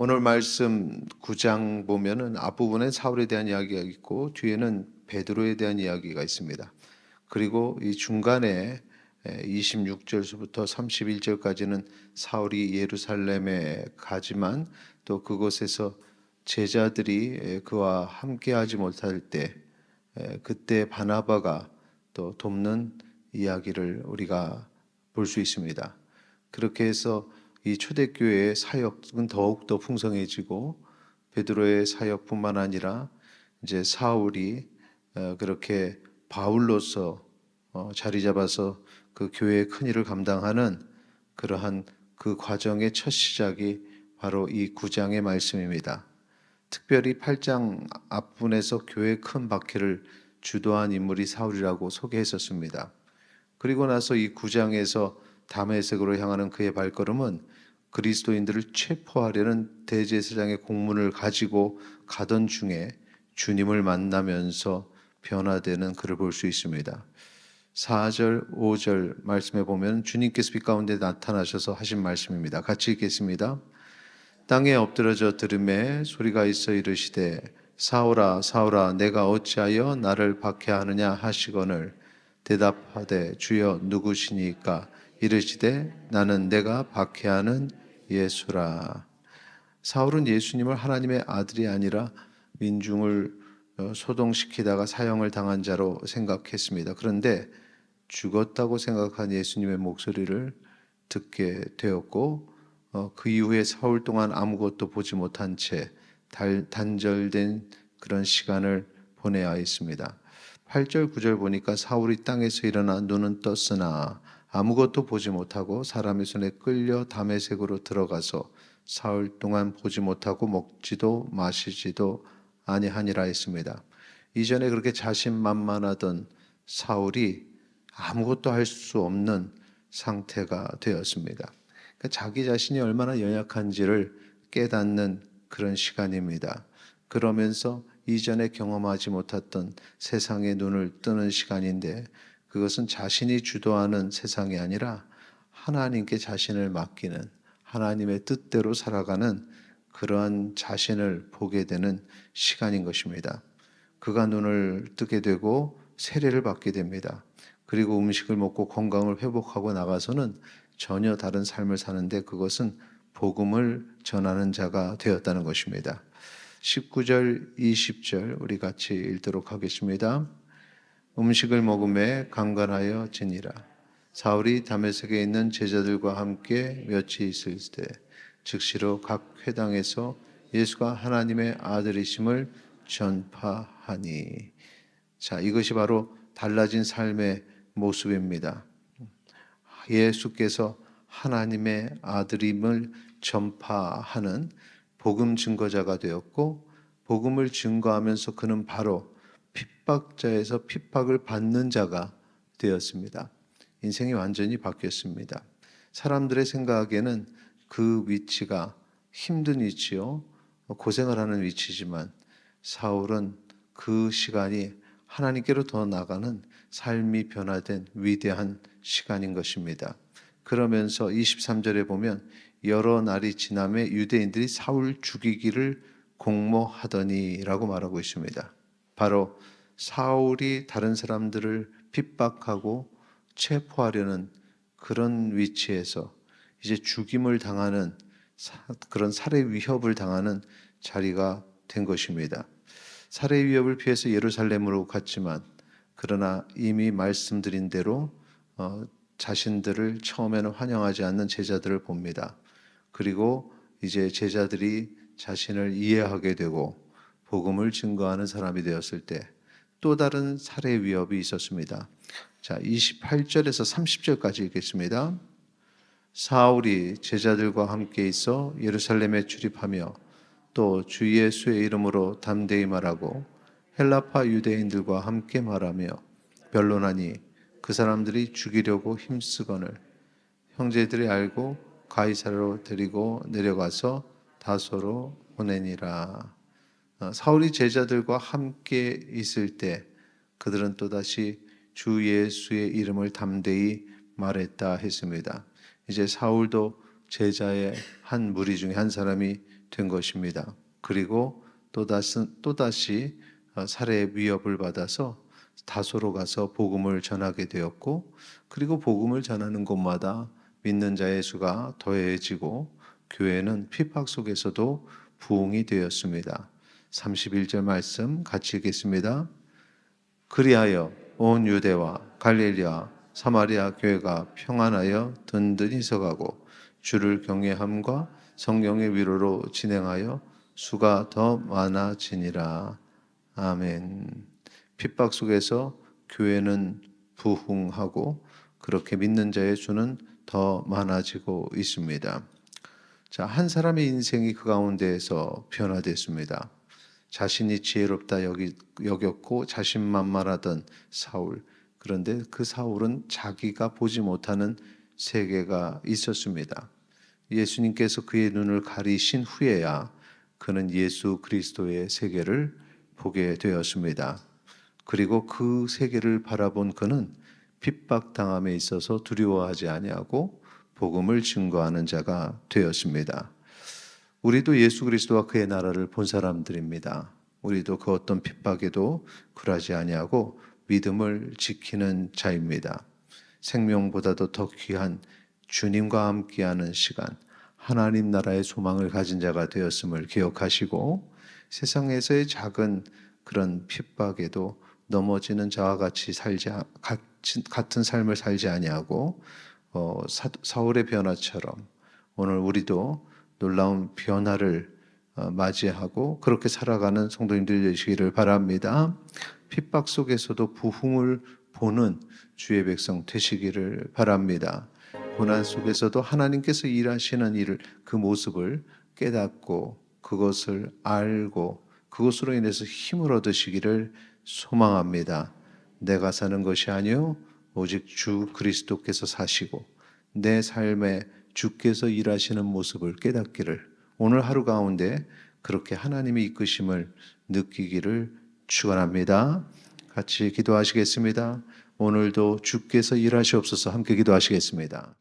오늘 말씀 9장 보면은 앞부분에 사울에 대한 이야기가 있고 뒤에는 베드로에 대한 이야기가 있습니다. 그리고 이 중간에 26절부터 31절까지는 사울이 예루살렘에 가지만 또 그곳에서 제자들이 그와 함께하지 못할 때 그때 바나바가 또 돕는 이야기를 우리가 볼 수 있습니다. 그렇게 해서 이 초대교회의 사역은 더욱더 풍성해지고 베드로의 사역뿐만 아니라 이제 사울이 그렇게 바울로서 자리 잡아서 그 교회의 큰 일을 감당하는 그러한 그 과정의 첫 시작이 바로 이 9장의 말씀입니다. 특별히 8장 앞부분에서 교회의 큰 박해를 주도한 인물이 사울이라고 소개했었습니다. 그리고 나서 이 9장에서 다메섹으로 향하는 그의 발걸음은 그리스도인들을 체포하려는 대제사장의 공문을 가지고 가던 중에 주님을 만나면서 변화되는 그를 볼 수 있습니다. 4절, 5절 말씀에 보면 주님께서 빛 가운데 나타나셔서 하신 말씀입니다. 같이 읽겠습니다. 땅에 엎드러져 들음에 소리가 있어 이르시되 사울아 사울아 내가 어찌하여 나를 박해하느냐 하시거늘 대답하되 주여 누구시니까 이르시되 나는 내가 박해하는 예수라. 사울은 예수님을 하나님의 아들이 아니라 민중을 소동시키다가 사형을 당한 자로 생각했습니다. 그런데 죽었다고 생각한 예수님의 목소리를 듣게 되었고 그 이후에 사흘 동안 아무것도 보지 못한 채 단절된 그런 시간을 보내야 했습니다. 8절 9절 보니까 사울이 땅에서 일어나 눈은 떴으나 아무것도 보지 못하고 사람의 손에 끌려 다메섹으로 들어가서 사흘 동안 보지 못하고 먹지도 마시지도 아니하니라 했습니다. 이전에 그렇게 자신만만하던 사울이 아무것도 할 수 없는 상태가 되었습니다. 그러니까 자기 자신이 얼마나 연약한지를 깨닫는 그런 시간입니다. 그러면서 이전에 경험하지 못했던 세상의 눈을 뜨는 시간인데 그것은 자신이 주도하는 세상이 아니라 하나님께 자신을 맡기는 하나님의 뜻대로 살아가는 그러한 자신을 보게 되는 시간인 것입니다. 그가 눈을 뜨게 되고 세례를 받게 됩니다. 그리고 음식을 먹고 건강을 회복하고 나가서는 전혀 다른 삶을 사는데 그것은 복음을 전하는 자가 되었다는 것입니다. 19절, 20절 우리 같이 읽도록 하겠습니다. 음식을 먹음에 강건하여 지니라. 사울이 다메섹에 있는 제자들과 함께 며칠 있을 때 즉시로 각 회당에서 예수가 하나님의 아들이심을 전파하니. 자, 이것이 바로 달라진 삶의 모습입니다. 예수께서 하나님의 아들임을 전파하는 복음 증거자가 되었고 복음을 증거하면서 그는 바로 핍박자에서 핍박을 받는 자가 되었습니다. 인생이 완전히 바뀌었습니다. 사람들의 생각에는 그 위치가 힘든 위치요, 고생을 하는 위치지만 사울은 그 시간이 하나님께로 더 나가는 삶이 변화된 위대한 시간인 것입니다. 그러면서 23절에 보면 여러 날이 지남에 유대인들이 사울 죽이기를 공모하더니라고 말하고 있습니다. 바로 사울이 다른 사람들을 핍박하고 체포하려는 그런 위치에서 이제 죽임을 당하는 그런 살해 위협을 당하는 자리가 된 것입니다. 살해 위협을 피해서 예루살렘으로 갔지만 그러나 이미 말씀드린 대로 자신들을 처음에는 환영하지 않는 제자들을 봅니다. 그리고 이제 제자들이 자신을 이해하게 되고 복음을 증거하는 사람이 되었을 때 또 다른 살해 위협이 있었습니다. 자, 28절에서 30절까지 읽겠습니다. 사울이 제자들과 함께 있어 예루살렘에 출입하며 또 주 예수의 이름으로 담대히 말하고 헬라파 유대인들과 함께 말하며 변론하니 그 사람들이 죽이려고 힘쓰거늘 형제들이 알고 가이사라로 데리고 내려가서 다소로 보내니라. 사울이 제자들과 함께 있을 때 그들은 또다시 주 예수의 이름을 담대히 말했다 했습니다. 이제 사울도 제자의 한 무리 중에 한 사람이 된 것입니다. 그리고 또다시 살해의 위협을 받아서 다소로 가서 복음을 전하게 되었고, 그리고 복음을 전하는 곳마다 믿는 자의 수가 더해지고 교회는 핍박 속에서도 부흥이 되었습니다. 31절 말씀 같이 읽겠습니다. 그리하여 온 유대와 갈릴리와 사마리아 교회가 평안하여 든든히 서가고 주를 경외함과 성령의 위로로 진행하여 수가 더 많아지니라. 아멘. 핍박 속에서 교회는 부흥하고 그렇게 믿는 자의 수는 더 많아지고 있습니다. 자, 한 사람의 인생이 그 가운데에서 변화됐습니다. 자신이 지혜롭다 여겼고 자신만만하던 사울. 그런데 그 사울은 자기가 보지 못하는 세계가 있었습니다. 예수님께서 그의 눈을 가리신 후에야 그는 예수 그리스도의 세계를 보게 되었습니다. 그리고 그 세계를 바라본 그는 핍박당함에 있어서 두려워하지 아니하고 복음을 증거하는 자가 되었습니다. 우리도 예수 그리스도와 그의 나라를 본 사람들입니다. 우리도 그 어떤 핍박에도 굴하지 아니하고 믿음을 지키는 자입니다. 생명보다도 더 귀한 주님과 함께하는 시간, 하나님 나라의 소망을 가진 자가 되었음을 기억하시고 세상에서의 작은 그런 핍박에도 넘어지는 자와 같이 같은 삶을 살지 아니하고 사울의 변화처럼 오늘 우리도 놀라운 변화를 맞이하고 그렇게 살아가는 성도님들 되시기를 바랍니다. 핍박 속에서도 부흥을 보는 주의 백성 되시기를 바랍니다. 고난 속에서도 하나님께서 일하시는 일을 그 모습을 깨닫고 그것을 알고 그것으로 인해서 힘을 얻으시기를 소망합니다. 내가 사는 것이 아니요 오직 주 그리스도께서 사시고 내 삶에 주께서 일하시는 모습을 깨닫기를 오늘 하루 가운데 그렇게 하나님의 이끄심을 느끼기를 축원합니다. 같이 기도하시겠습니다. 오늘도 주께서 일하시옵소서 함께 기도하시겠습니다.